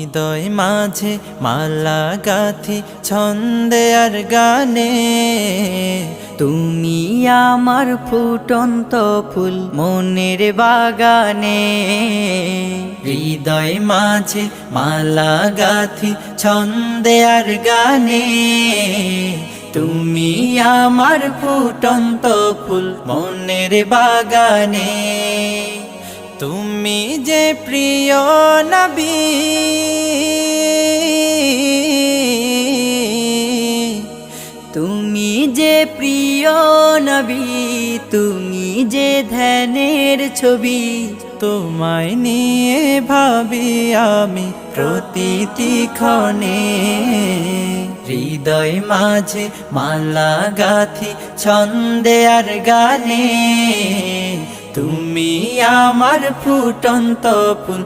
হৃদয় মাঝে মালা গাথি ছন্দে আর গানে, তুমি আমার ফুটন্ত ফুল মনের বাগানে। হৃদয় মাঝে মালা গাথি ছন্দে আর গানে, তুমি আমার ফুটন্ত ফুল মনের বাগানে। তুমি যে প্রিয় নবী, তুমি যে প্রিয় নবী, তুমি যে ধ্যানের ছবি। তোমায় নিয়ে ভাবি আমি প্রতিটি ক্ষণে। হৃদয় মাঝে মালা গাথি ছন্দে আর গানে, তুমি আমার ফুটন্ত ফুল